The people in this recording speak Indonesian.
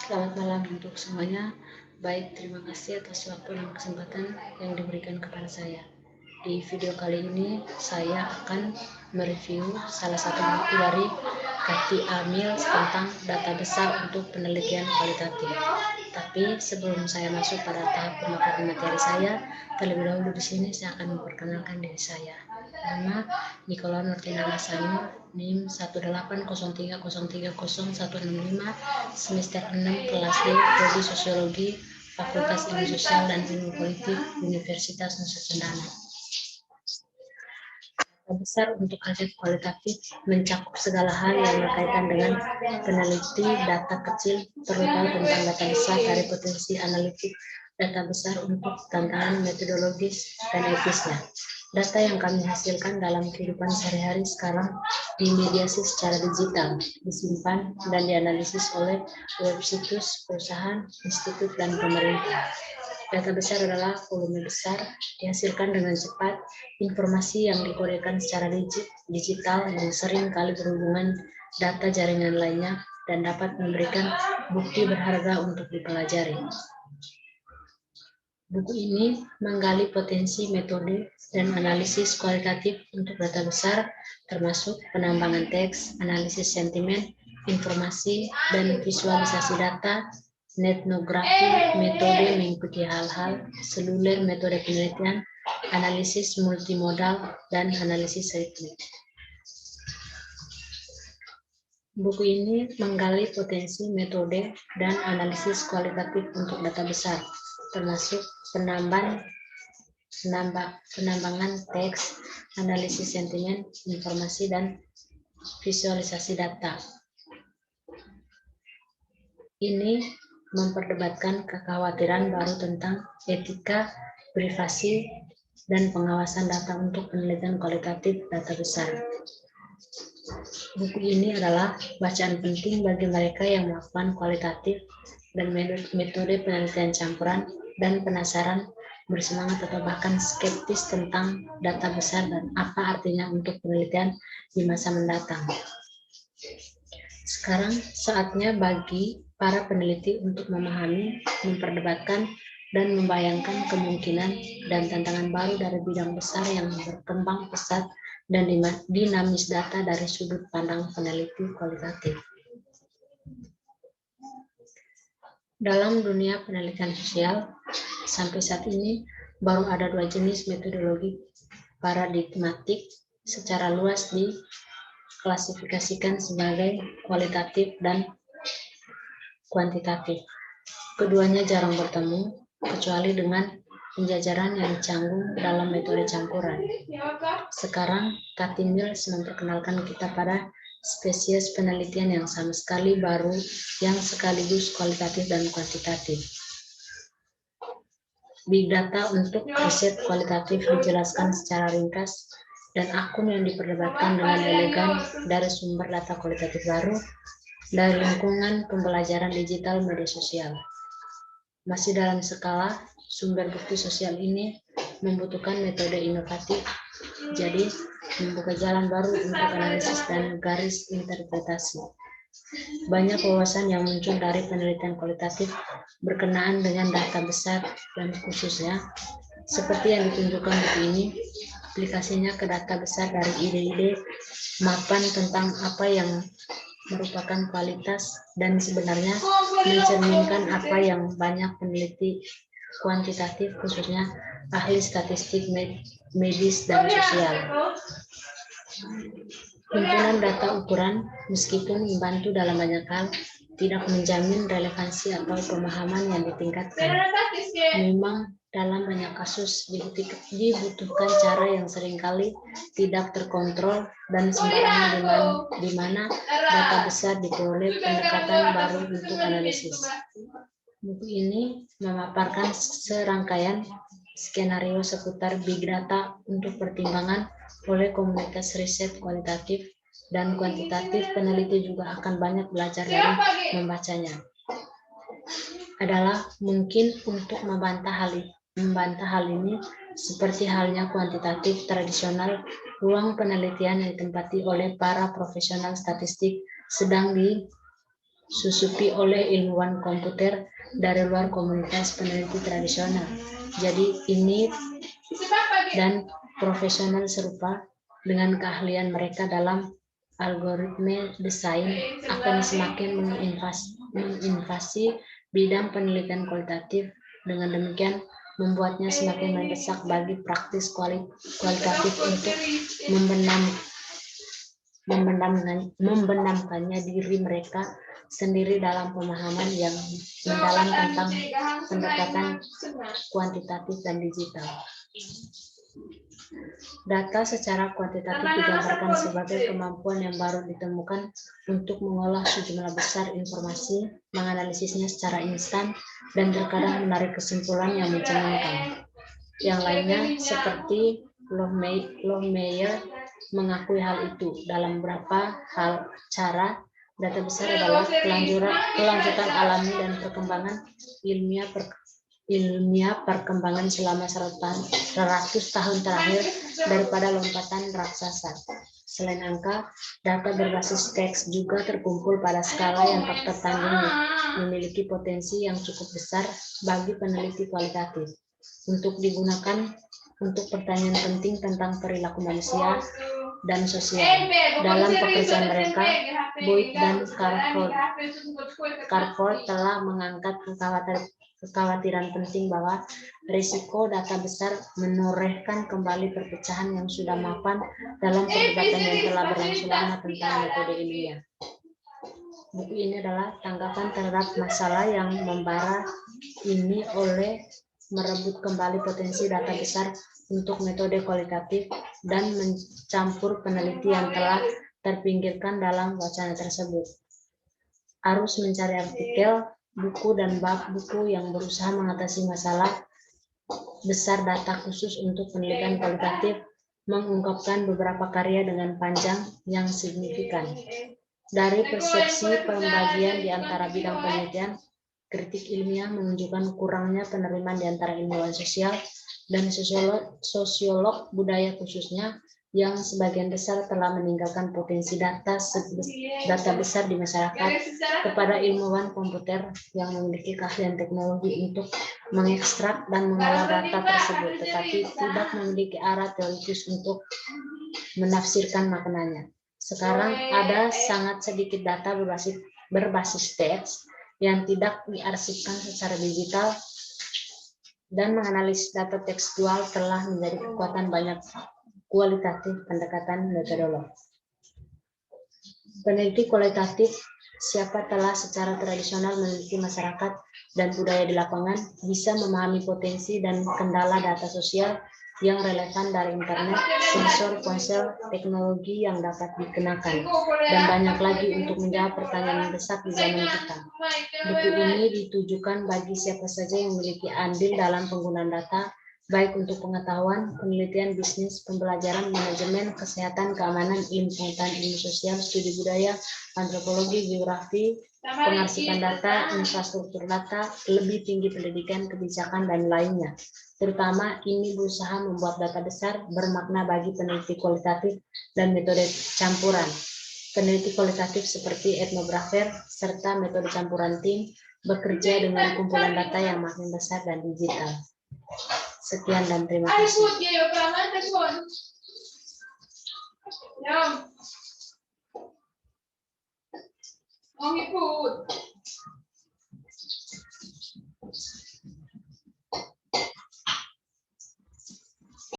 Selamat malam untuk semuanya. Baik, terima kasih atas waktu dan kesempatan yang diberikan kepada saya. Di video kali ini, saya akan mereview salah satu buku dari Kati Amil tentang data besar untuk penelitian kualitatif. Tapi sebelum saya masuk pada tahap pemaparan materi saya, terlebih dahulu di sini saya akan memperkenalkan diri saya. Nama Nicola Nurtina Lasani, NIM 18030300165, semester 6 kelas D, Prodi Sosiologi, Fakultas Ilmu Sosial dan Ilmu Politik, Universitas Nusa Cendana. Data besar untuk hasil kualitatif mencakup segala hal yang berkaitan dengan peneliti data kecil, terutama tentang data besar dari potensi analitik data besar untuk tantangan metodologis dan etisnya. Data yang kami hasilkan dalam kehidupan sehari-hari sekarang dimediasi secara digital, disimpan dan dianalisis oleh web situs, perusahaan, institut, dan pemerintah. Data besar adalah volume besar, dihasilkan dengan cepat, informasi yang dikodekan secara digital yang sering kali berhubungan data jaringan lainnya dan dapat memberikan bukti berharga untuk dipelajari. Buku ini menggali potensi metode dan analisis kualitatif untuk data besar, termasuk penambangan teks, analisis sentimen, informasi, dan visualisasi data, etnografi, metode mengikuti hal-hal, seluler metode penelitian, analisis multimodal, dan analisis ritmik. Buku ini menggali potensi metode dan analisis kualitatif untuk data besar, termasuk penambangan teks, analisis sentimen, informasi, dan visualisasi data. Ini memperdebatkan kekhawatiran baru tentang etika, privasi, dan pengawasan data untuk penelitian kualitatif data besar. Buku ini adalah bacaan penting bagi mereka yang melakukan kualitatif dan metode penelitian campuran dan penasaran, bersemangat atau bahkan skeptis tentang data besar dan apa artinya untuk penelitian di masa mendatang. Sekarang saatnya bagi para peneliti untuk memahami, memperdebatkan, dan membayangkan kemungkinan dan tantangan baru dari bidang besar yang berkembang pesat dan dinamis data dari sudut pandang peneliti kualitatif. Dalam dunia penelitian sosial, sampai saat ini baru ada dua jenis metodologi paradigmatik secara luas diklasifikasikan sebagai kualitatif dan kuantitatif. Keduanya jarang bertemu, kecuali dengan penjajaran yang canggung dalam metode campuran. Sekarang, Kati Mills memperkenalkan kita pada spesies penelitian yang sama sekali baru, yang sekaligus kualitatif dan kuantitatif. Big data untuk riset kualitatif dijelaskan secara ringkas dan akun yang diperdebatkan dengan elegan dari sumber data kualitatif baru dari lingkungan pembelajaran digital media sosial. Masih dalam skala sumber bukti sosial ini membutuhkan metode inovatif, jadi membuka jalan baru untuk analisis dan garis interpretasi. Banyak wawasan yang muncul dari penelitian kualitatif berkenaan dengan data besar dan khususnya, seperti yang ditunjukkan buku ini, aplikasinya ke data besar dari ide-ide mapan tentang apa yang merupakan kualitas dan sebenarnya mencerminkan apa yang banyak peneliti kuantitatif, khususnya ahli statistik medis dan sosial. Himpunan data ukuran, meskipun membantu dalam banyak hal, tidak menjamin relevansi atau pemahaman yang ditingkatkan. Memang dalam banyak kasus dibutuhkan cara yang seringkali tidak terkontrol dan sembarangan di mana data besar diperoleh pendekatan baru untuk analisis. Buku ini memaparkan serangkaian skenario seputar big data untuk pertimbangan oleh komunitas riset kualitatif dan kuantitatif. Peneliti juga akan banyak belajar dari membacanya. Adalah mungkin untuk membantah hal ini, seperti halnya kuantitatif tradisional, ruang penelitian yang ditempati oleh para profesional statistik sedang disusupi oleh ilmuwan komputer dari luar komunitas peneliti tradisional. Jadi ini dan profesional serupa dengan keahlian mereka dalam algoritma desain akan semakin menginvasi bidang penelitian kualitatif. Dengan demikian membuatnya semakin mendesak bagi praktis kualitatif untuk membenamkannya diri mereka sendiri dalam pemahaman yang mendalam tentang pendekatan kuantitatif dan digital. Data secara kuantitatif digambarkan sebagai kemampuan yang baru ditemukan untuk mengolah sejumlah besar informasi, menganalisisnya secara instan, dan terkadang menarik kesimpulan yang mencengangkan. Yang lainnya, seperti Lohmeyer mengakui hal itu. Dalam beberapa cara, data besar adalah kelanjutan alami dan perkembangan ilmiah perkembangan selama 100 tahun terakhir daripada lompatan raksasa. Selain angka, data berbasis teks juga terkumpul pada skala yang tak tertanding, memiliki potensi yang cukup besar bagi peneliti kualitatif untuk digunakan untuk pertanyaan penting tentang perilaku manusia dan sosial. Dalam pekerjaan mereka, Boyd dan Carford telah mengangkat kekhawatiran penting bahwa risiko data besar menorehkan kembali perpecahan yang sudah mapan dalam perdebatan yang telah berlangsung lama tentang metode ilmiah. Buku ini adalah tanggapan terhadap masalah yang membara ini oleh merebut kembali potensi data besar untuk metode kualitatif dan mencampur peneliti yang telah terpinggirkan dalam wacana tersebut. Harus mencari artikel, buku, dan bab buku yang berusaha mengatasi masalah besar data khusus untuk penelitian kualitatif, mengungkapkan beberapa karya dengan panjang yang signifikan. Dari persepsi pembagian di antara bidang penelitian, kritik ilmiah menunjukkan kurangnya penerimaan di antara ilmuwan sosial dan sosiolog budaya khususnya, yang sebagian besar telah meninggalkan potensi data besar di masyarakat kepada ilmuwan komputer yang memiliki keahlian teknologi untuk mengekstrak dan mengolah data tersebut, tetapi tidak memiliki arah teoritis untuk menafsirkan maknanya. Sekarang ada sangat sedikit data berbasis teks yang tidak diarsipkan secara digital, dan menganalisis data tekstual telah menjadi kekuatan banyak kualitatif pendekatan metodolog. Peneliti kualitatif siapa telah secara tradisional meneliti masyarakat dan budaya di lapangan bisa memahami potensi dan kendala data sosial yang relevan dari internet, sensor, ponsel, teknologi yang dapat dikenakan, dan banyak lagi untuk menjawab pertanyaan mendesak di zaman kita. Buku ini ditujukan bagi siapa saja yang memiliki andil dalam penggunaan data, baik untuk pengetahuan, penelitian, bisnis, pembelajaran, manajemen, kesehatan, keamanan, ilmu pengetahuan, ilmu sosial, studi budaya, antropologi, geografi, pengarsipan data, infrastruktur data, lebih tinggi pendidikan, kebijakan, dan lainnya. Terutama ini berusaha membuat data besar bermakna bagi peneliti kualitatif dan metode campuran. Peneliti kualitatif seperti etnografer serta metode campuran tim bekerja dengan kumpulan data yang makin besar dan digital. Sekian dan terima kasih.